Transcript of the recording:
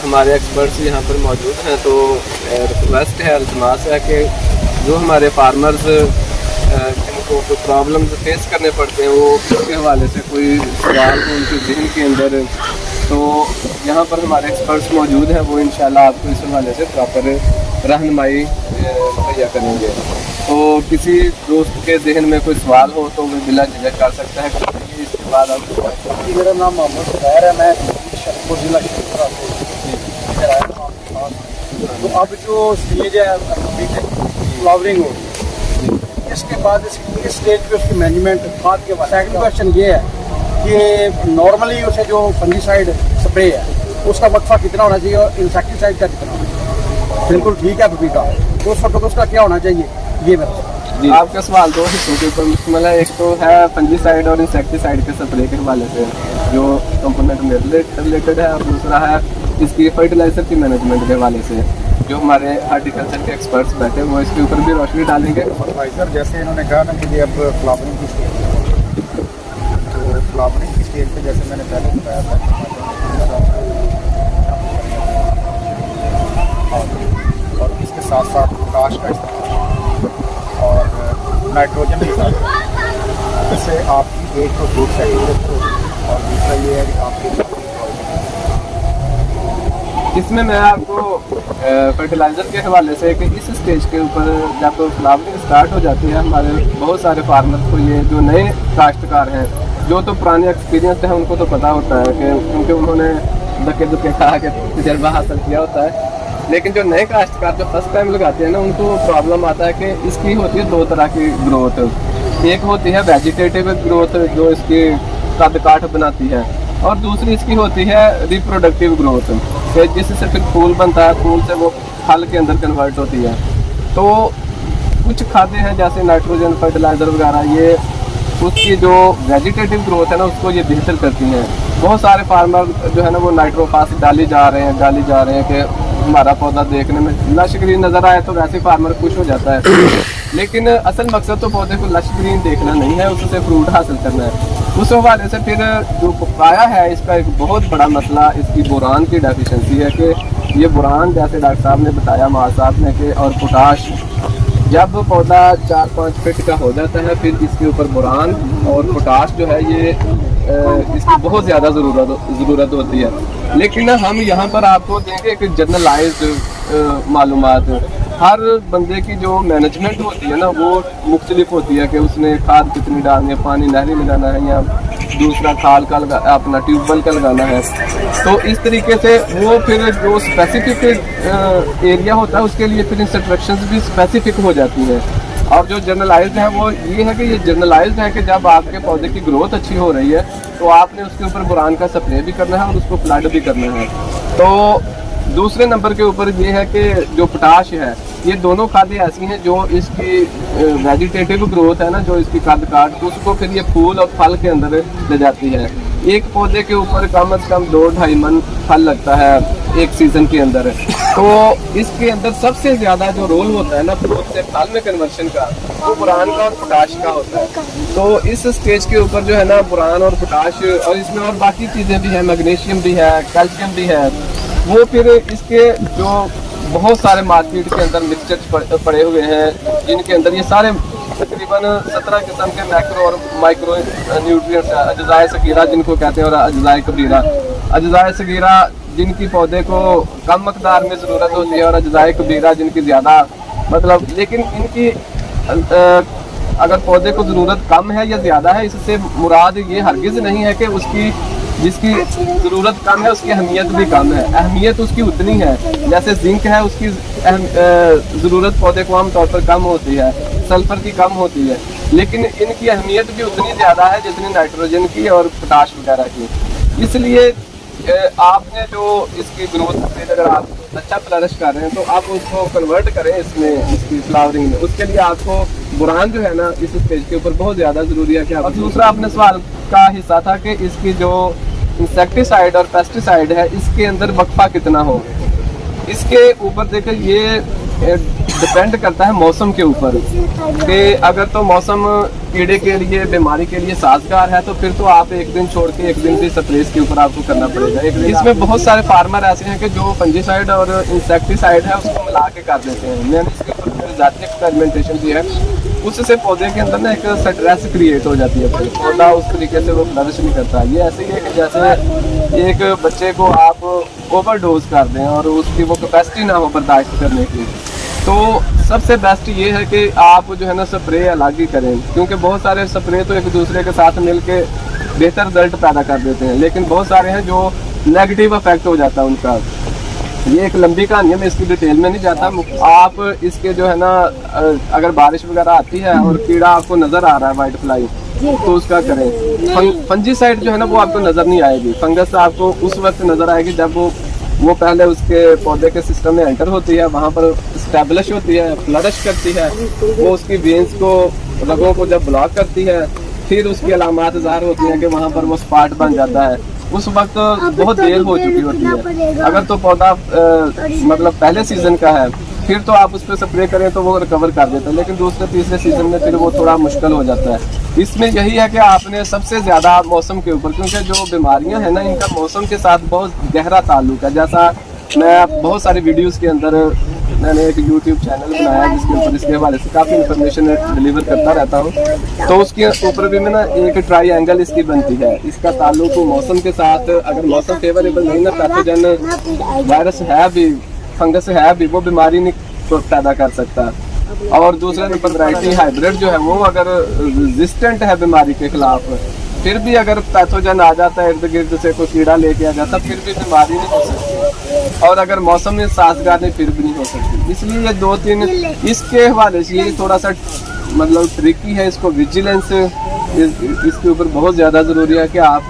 हमारे एक्सपर्ट्स यहाँ पर मौजूद हैं। तो रिक्वेस्ट है, अल्तमास है कि जो हमारे फार्मर्स जिनको कोई प्रॉब्लम्स फेस करने पड़ते हैं, वो उसके हवाले से कोई सवाल हो उनके जहन के अंदर, तो यहाँ पर हमारे एक्सपर्ट्स मौजूद हैं। वो इंशाल्लाह आपको इस हवाले से प्रॉपर रहनुमाई मुहैया करेंगे। तो किसी दोस्त के जहन में कोई सवाल हो तो वो बिला झिझक कर सकता है। इसके बाद आप, मेरा नाम मोहम्मद सुबैर है, मैं शरीफपुर जिला शेखपुरा से आया हूँ आपके पास। तो अब जो स्टेज है फ्लावरिंग हो, इसके बाद इस स्टेज पे उसकी मैनेजमेंट खाद के बाद सेकंड क्वेश्चन ये है कि नॉर्मली उसे जो फंजीसाइड स्प्रे है उसका वक्फा कितना होना चाहिए और इंसेक्टिसाइड का कितना होना चाहिए? बिल्कुल ठीक है पपीता, तो उस वक्त उसका क्या होना चाहिए, ये मेरा जी। आपका सवाल दो हिस्सों के ऊपर मुश्तमिल है। एक तो है फंजीसाइड और इंसेक्टिसाइड के स्प्रे के हवाले से जो कंपोनेंट रिलेटेड है, और दूसरा है इसकी फर्टिलाइजर की मैनेजमेंट के हवाले से जो हमारे हार्टिकल्चर के एक्सपर्ट्स बैठे वो इसके ऊपर भी रोशनी डालेंगे। फर्टिलाइजर जैसे इन्होंने कहा ना कि ये अब फ्लावरिंग की स्टेज है, तो फ्लावरिंग की स्टेज पे जैसे मैंने पहले बताया था और इसके साथ साथ पोटाश का इस्तेमाल और नाइट्रोजन के साथ, इससे आपकी एक तो फ्रूट सेटिंग और दूसरा ये है कि आपकी इसमें मैं आपको फर्टिलाइज़र के हवाले से कि इस स्टेज के ऊपर जब फ्लावरिंग स्टार्ट हो जाती है, हमारे बहुत सारे फार्मर्स को, ये जो नए काश्तकार हैं, जो तो पुराने एक्सपीरियंस है उनको तो पता होता है कि क्योंकि उन्होंने धक्के धुक्के खा के तजर्बा हासिल किया होता है। लेकिन जो नए काश्तकार जो फर्स्ट टाइम लगाते हैं ना, उनको प्रॉब्लम आता है कि इसकी होती है दो तरह की ग्रोथ। एक होती है वेजिटेटिव ग्रोथ जो इसकी कद काठ बनाती है, और दूसरी इसकी होती है रिप्रोडक्टिव ग्रोथ जिससे फिर फूल बनता है, फूल से वो फल के अंदर कन्वर्ट होती है। तो कुछ खाद्य हैं जैसे नाइट्रोजन फर्टिलाइज़र वगैरह, ये उसकी जो वेजिटेटिव ग्रोथ है ना उसको ये बेहतर करती हैं। बहुत सारे फार्मर जो है ना वो नाइट्रोफास डाली जा रहे हैं कि हमारा पौधा देखने में लश ग्रीन नज़र आए तो वैसे फार्मर खुश हो जाता है। लेकिन असल मकसद तो पौधे को लश ग्रीन देखना नहीं है, उससे फ्रूट हासिल करना है। उस हवाले से फिर जो पपाया है इसका एक बहुत बड़ा मसला इसकी बोरान की डेफिशिएंसी है कि ये बोरान, जैसे डॉक्टर साहब ने बताया, माँ साहब ने, कि और पोटाश जब पौधा 4-5 फीट का हो जाता है फिर इसके ऊपर बोरान और पोटाश जो है ये इसकी बहुत ज़्यादा ज़रूरत होती है। लेकिन हम यहाँ पर आपको देंगे कि जनरलाइज्ड मालूमात। हर बंदे की जो मैनेजमेंट होती है ना वो मुख्तलिफ होती है कि उसने खाद कितनी डालनी है, पानी नहरी में लगाना है या दूसरा खाल का अपना ट्यूबवेल का लगाना है। तो इस तरीके से वो फिर जो स्पेसिफिक एरिया होता है उसके लिए फिर इंस्ट्रक्शंस भी स्पेसिफिक हो जाती हैं। और जो जर्नलाइज्ड है वो ये है कि ये जर्नलाइज्ड है कि जब आपके पौधे की ग्रोथ अच्छी हो रही है तो आपने उसके ऊपर बोरान का स्प्रे भी करना है और उसको फ्लड भी करना है। तो दूसरे नंबर के ऊपर ये है कि जो पोटाश है, ये दोनों खादें ऐसी हैं जो इसकी वेजिटेटिव ग्रोथ है ना, जो इसकी कद काट उसको फिर ये फूल और फल के अंदर ले जाती है। एक पौधे के ऊपर कम से कम 2-2.5 मन फल लगता है एक सीजन के अंदर। तो इसके अंदर सबसे ज़्यादा जो रोल होता है ना फ्रूट से फल में कन्वर्शन का, वो बोरान का और पोटाश का होता है। तो इस स्टेज के ऊपर जो है ना बोरान और पोटाश, और इसमें और बाकी चीज़ें भी हैं, मैग्नीशियम भी है, कैल्शियम भी है, वो फिर इसके जो बहुत सारे मार्केट के अंदर मिक्सचर पड़े हुए हैं जिनके अंदर ये सारे तकरीबन 17 किस्म के मैक्रो और माइक्रो न्यूट्रिएंट्स है। अज्जाए सगीरा जिनको कहते हैं और अज्जाए कबीरा। अज्जाए सगीरा जिनकी पौधे को कम मकदार में ज़रूरत होती है और अज्जाए कबीरा जिनकी ज़्यादा, मतलब लेकिन इनकी अगर पौधे को ज़रूरत कम है या ज़्यादा है, इससे मुराद ये हरगिज़ नहीं है कि उसकी जिसकी ज़रूरत कम है उसकी अहमियत भी कम है। अहमियत उसकी उतनी है, जैसे जिंक है उसकी ज़रूरत पौधे को आमतौर पर कम होती है, सल्फर की कम होती है, लेकिन इनकी अहमियत भी उतनी ज़्यादा है जितनी नाइट्रोजन की और पोटाश वगैरह की। इसलिए आपने जो इसकी ग्रोथ पे अगर आप अच्छा फ्लरिश कर रहे हैं तो आप उसको कन्वर्ट करें इसमें, इसकी फ्लावरिंग में। उसके लिए आपको बोरान जो है ना इस स्टेज के ऊपर बहुत ज़्यादा ज़रूरी है। क्या और दूसरा आपने सवाल का हिस्सा था कि इसकी जो इंसेक्टिसाइड और पेस्टिसाइड है इसके अंदर वक्फा कितना हो। इसके ऊपर देखिए ये डिपेंड करता है मौसम के ऊपर कि अगर तो मौसम कीड़े के लिए, बीमारी के लिए साजगार है तो फिर तो आप एक दिन छोड़ के एक दिन भी स्प्रे के ऊपर आपको करना पड़ेगा। इसमें बहुत सारे फार्मर ऐसे हैं कि जो फंजीसाइड और इंसेक्टिसाइड है उसको मिला के कर देते हैं। मैंने इसके ऊपर मेरी जाती एक्सपेरिमेंटेशन की है, उससे पौधे के अंदर ना एक स्ट्रेस क्रिएट हो जाती है, फिर पौधा उस तरीके से वो फ्लरिश नहीं करता। ये ऐसे ही है कि जैसे एक बच्चे को आप ओवरडोज कर दें और उसकी वो कैपेसिटी ना हो बर्दाश्त करने की, तो सबसे बेस्ट ये है कि आप जो है ना स्प्रे अलग ही करें, क्योंकि बहुत सारे स्प्रे तो एक दूसरे के साथ मिलके बेहतर रिजल्ट पैदा कर देते हैं, लेकिन बहुत सारे हैं जो नेगेटिव इफेक्ट हो जाता है उनका। ये एक लंबी कहानी है, मैं इसकी डिटेल में नहीं जाता। आप इसके जो है ना अगर बारिश वगैरह आती है और कीड़ा आपको नज़र आ रहा है वाइट फ्लाई, तो उसका करें। फंजीसाइड जो है ना वो आपको नज़र नहीं आएगी, फंगस आपको उस वक्त नज़र आएगी जब वो पहले उसके पौधे के सिस्टम में एंटर होती है, वहाँ पर स्टैब्लिश होती है, फ्लरिश करती है, वो उसकी वेन्स को, रगों को जब ब्लॉक करती है, फिर उसकी अलामात ज़ाहिर होती हैं कि वहाँ पर वो स्पॉट बन जाता है। उस वक्त बहुत देर हो चुकी होती है। अगर तो पौधा मतलब पहले सीजन का है फिर तो आप उस पर स्प्रे करें तो वो रिकवर कर देता है, लेकिन दूसरे तीसरे सीजन में फिर वो थोड़ा मुश्किल हो जाता है। इसमें यही है कि आपने सबसे ज़्यादा मौसम के ऊपर, क्योंकि जो बीमारियां हैं ना इनका मौसम के साथ बहुत गहरा ताल्लुक है। जैसा मैं बहुत सारी वीडियोस के अंदर मैंने एक यूट्यूब चैनल बनाया है जिसके ऊपर इसके हवाले से काफ़ी इन्फॉर्मेशन डिलीवर करता रहता हूँ, तो उसके ऊपर भी मैं ना एक ट्राईएंगल इसकी बनती है। इसका ताल्लुक मौसम के साथ, अगर मौसम फेवरेबल नहीं ना, पैथोजन वायरस है भी, फंगस है भी, वो बीमारी नहीं पैदा कर सकता। और दूसरा नंबर वैरायटी हाइब्रिड जो है वो अगर रेजिस्टेंट है बीमारी के खिलाफ, फिर भी अगर पैथोजन आ जाता है, इर्द गिर्द से कोई कीड़ा लेके आ जाता, फिर भी बीमारी नहीं हो सकती, और अगर मौसम में साजगार नहीं फिर भी नहीं हो सकती। इसलिए ये दो तीन इसके हवाले से ये थोड़ा सा मतलब ट्रिकी है, इसको विजिलेंस इसके ऊपर बहुत ज़्यादा ज़रूरी है कि आप